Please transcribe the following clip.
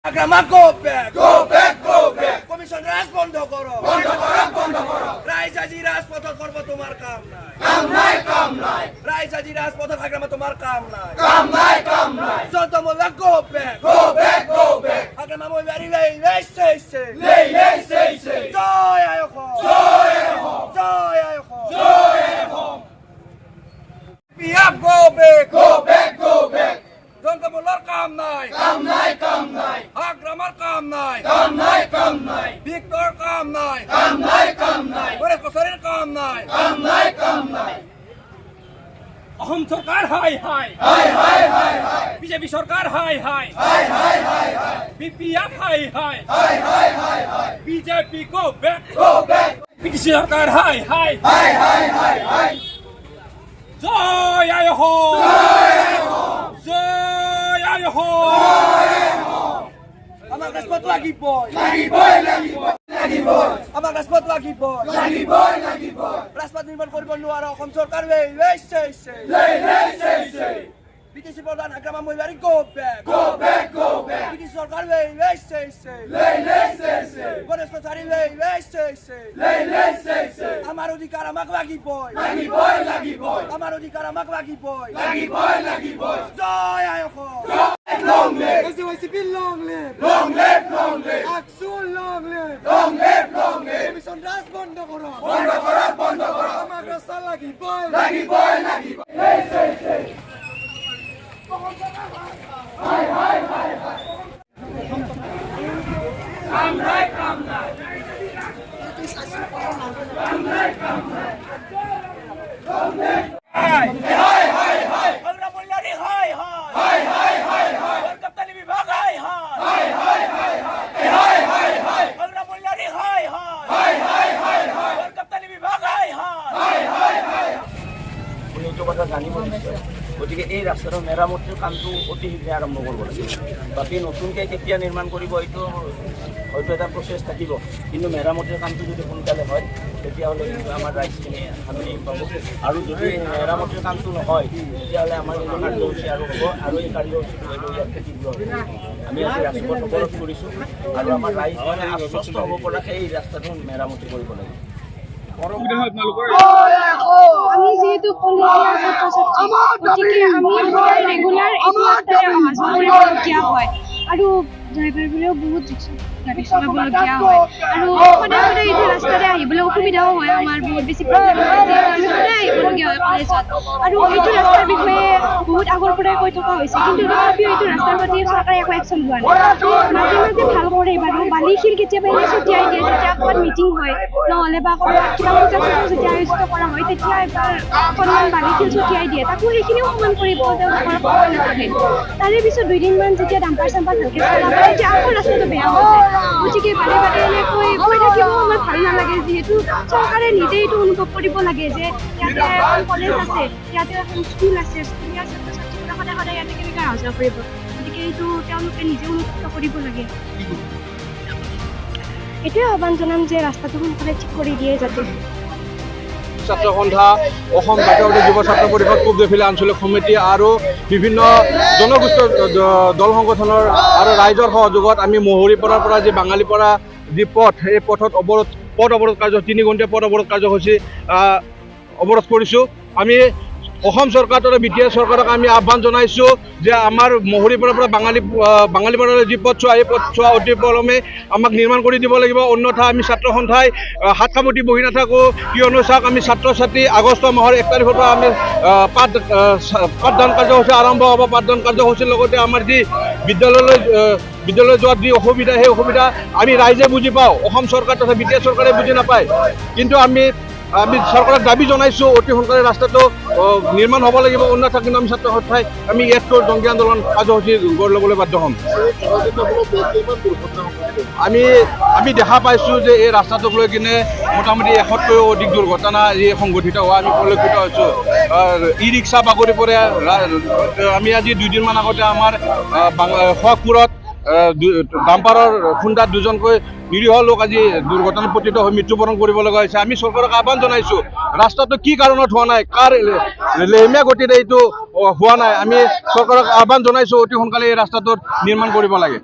Agama go back. Go back, go back. Commission রাজ বন্ধ করো। বন্ধ করো, বন্ধ করো। রায়জাজি রাজপথ করব তোমার কাম নাই। কাম নাই, কাম নাই। রায়জাজি রাজপথ আগ্রামা তোমার কাম নাই। কাম নাই, কাম নাই। যত মোলা go back. Go back, go back. আগ্রামা মই বাড়ি লই সেই। Lei, lei, sei, sei. জয় আয়খ। Joy home. জয় আয়খ। Joy home. পিয়াব go back. Go back, go back. যত মোলার কাম নাই। কাম নাই, কাম নাই। আগ্রামার কাম নাই। কাম নাই, কাম নাই। ভিক্টর কাম নাই। কাম নাই, কাম নাই। পরেশ কসারের কাম নাই। কাম নাই, কাম নাই। অহম সরকার হাই হাই হাই, হাই, হাই, হাই। বিজেপি সরকার হাই হাই হাই, হাই, হাই, হাই। বিপিএফ হাই হাই হাই, হাই, হাই, হাই। BJP go back Go back. BTC সরকার হাই হাই হাই, হাই, হাই, হাই। জয় আয় হো জয় আয় হো আমার রাজপথ লাগিবই। লাগিবই, লাগিবই, লাগিবই। আমার রাজপথ লাগিবই। লাগিবই, লাগিবই। রাজপথ নির্মাণ কৰিব নোৱাৰা অসম চৰকাৰ সেই Lei, lei, sei, sei. BTC প্ৰধান আগ্ৰামা মই বাড়ি go back. Go back, go back. BTC সৰকাৰ সেই Lei, lei, sei, sei. Ganesh Kachari সেই Lei, lei, sei, sei. আমার অধিকার আমাক লাগিবই। লাগিবই, লাগিবই। আমার অধিকার আমাক লাগিবই। লাগিবই, লাগিবই। জয় আয়খ। Long live. SUCP long live. Long live, long live. AASU long live. Long live, long live. Commission রাজ বন্ধ করো। বন্ধ করো, বন্ধ করো। আমার রাস্তা লাগিবই। লাগিবই, লাগিবই। Lei, sei, sei. হাই, হাই, হাই, হাই। কাম নাই, কাম নাই। কাম নাই, কাম নাই। হাই হাই, হাই, হাই। আমরা বললারি হাই হাই। হাই, হাই, হাই, হাই। কলকাতানি বিভাগ হাই হাই। হাই, হাই, হাই, হাই। হাই, হাই, হাই। আমরা বললারি হাই হাই। হাই, হাই, হাই, হাই। কলকাতানি বিভাগ হাই হাই। হাই, হাই, হাই, হাই। আপুনি এইটো কথা জানিব নিশ্চয়। গতিকে এই ৰাস্তাটো মেৰামতিৰ কামটো অতি শীঘ্ৰে আৰম্ভ কৰিব লাগিব। বাকী নতুনকৈ কেতিয়া নিৰ্মাণ কৰিব এইটো হয়তো এটা প্ৰচেছ থাকিব, কিন্তু মেৰামতিৰ কামটো যদি সোনকালে হয় তেতিয়াহ'লে কিন্তু আমাৰ ৰাইজখিনি শান্তি পাব। আৰু যদি মেৰামতিৰ কামটো নহয় তেতিয়াহ'লে আমাৰ কিন্তু কাৰ্যসূচী আৰু হ'ব, আৰু এই কাৰ্যসূচীটো হয়তো ইয়াতকৈ তীব্ৰ হ'ব। আমি আজি ৰাজপথ অৱৰোধ কৰিছোঁ আৰু আমাৰ ৰাইজ মানে আশ্বস্ত হ'ব পৰাকৈ এই ৰাস্তাটো মেৰামতি কৰিব লাগিব। আমি যেহেতু কলেজীয়া ছাত্ৰ-ছাত্ৰী, গতিকে আমি সদায় ৰেগুলাৰ এইটো ৰাস্তাৰে অহা যোৱা কৰিবলগীয়া হয় আৰু ড্ৰাইভাৰবোৰেও বহুত ৰিক্সাত গাড়ী চলাবলগীয়া হয় আৰু সদায় সদায় এইটো ৰাস্তাৰে আহিবলৈ অসুবিধাও হয়। আমাৰ বহুত বেছি প্ৰব্লেম হয়, যিহেতু আমি সদায় আহিবলগীয়া হয় কলেজত। আৰু এইটো ৰাস্তাৰ বিষয়ে বহুত আগৰ পৰাই কৈ থকা হৈছে, কিন্তু তথাপিও এইটো ৰাস্তাৰ প্ৰতি চৰকাৰে একো একশ্যন লোৱা নাই। মাজে মাজে ভাল কৰে বাৰু, বালি শিল কেতিয়াবা এনে ছটিয়াই দিয়ে যেতিয়া ক'ৰবাত মিটিং হয়, নহ'লে বা ক'ৰবাত কিবা পূজা চূজা যেতিয়া আয়োজিত কৰা হয় তেতিয়া এবাৰ অকণমান বালি শিল ছটিয়াই দিয়ে, তাকো সেইখিনিও সমান কৰিব তেওঁলোকৰ সময় নাথাকে। তাৰে পিছত দুদিনমান যেতিয়া ডাম্পাৰ চাম্পাৰ ভালকৈ চলাব তেতিয়া আকৌ ৰাস্তাটো বেয়া হৈ যায়। গতিকে বাৰে বাৰে এনেকৈ কৈ থাকিব আমাৰ ভাল নালাগে, যিহেতু চৰকাৰে নিজে এইটো অনুভৱ কৰিব লাগে যে ইয়াতে এখন কলেজ আছে, ইয়াতে এখন স্কুল আছে, স্কুলীয়া ছাত্ৰ ছাত্ৰীবোৰে সদায় সদায় ইয়াতে কেনেকৈ অহা যোৱা কৰিব। গতিকে এইটো তেওঁলোকে নিজে অনুভৱ কৰিব লাগে। এইটোৱে আহ্বান জনাম যে ৰাস্তাটো সোনকালে ঠিক কৰি দিয়ে যাতে। ছাত্ৰ সন্থা, অসম জাতীয়তাবাদী যুৱ ছাত্ৰ পৰিষদ, পূব জেফিলা আঞ্চলিক সমিতি আৰু বিভিন্ন জনগোষ্ঠীয় দল সংগঠনৰ আৰু ৰাইজৰ সহযোগত আমি মহৰীপাৰাৰ পৰা যি বাঙালীপাৰা যি পথ, এই পথ অৱৰোধ কাৰ্যসূচী 3 ঘণ্টীয়া পথ অৱৰোধ কাৰ্যসূচী অৱৰোধ কৰিছোঁ। আমি অসম চৰকাৰ তথা BTS চৰকাৰক আমি আহ্বান জনাইছোঁ যে আমাৰ মহৰীপাৰাৰ পৰা বাঙালীপাৰালৈ যি পথছোৱা, এই পথছোৱা অতি পলমে আমাক নিৰ্মাণ কৰি দিব লাগিব, অন্যথা আমি ছাত্ৰ সন্থাই হাত সাৱটি বহি নাথাকোঁ। কিয়নো চাওক, আমি ছাত্ৰ ছাত্ৰী আগষ্ট মাহৰ 1 তাৰিখৰ পৰা আমি পাঠদান কাৰ্যসূচী আৰম্ভ হ'ব। পাঠদান কাৰ্যসূচীৰ লগতে আমাৰ যি বিদ্যালয়লৈ যোৱাত যি অসুবিধা, সেই অসুবিধা আমি ৰাইজে বুজি পাওঁ, অসম চৰকাৰ তথা BTS চৰকাৰে বুজি নাপায়। কিন্তু আমি চৰকাৰক দাবী জনাইছোঁ অতি সোনকালে ৰাস্তাটো নিৰ্মাণ হ'ব লাগিব, অন্যথা কিন্তু আমি ছাত্ৰ সন্থাই আমি ইয়াতকৈ জংগী আন্দোলন কাৰ্যসূচী গঢ় ল'বলৈ বাধ্য হ'ম। আমি দেখা পাইছোঁ যে এই ৰাস্তাটোক লৈ কিনে মোটামুটি 100তকৈও অধিক দুৰ্ঘটনা যি সংঘটিত হোৱা আমি পৰিলক্ষিত হৈছোঁ। ই ৰিক্সা বাগৰি পৰে। আমি আজি 2 দিনমান আগতে আমাৰ খোৱাকপুৰত ডাম্পাৰৰ খুন্দাত 2জনকৈ নিৰীহ লোক আজি দুৰ্ঘটনাত পতিত হৈ মৃত্যুবৰণ কৰিব লগা হৈছে। আমি চৰকাৰক আহ্বান জনাইছোঁ, ৰাস্তাটো কি কাৰণত হোৱা নাই, কাৰ লেহেমীয়া গতিৰে এইটো হোৱা নাই। আমি চৰকাৰক আহ্বান জনাইছোঁ অতি সোনকালে এই ৰাস্তাটোত নিৰ্মাণ কৰিব লাগে।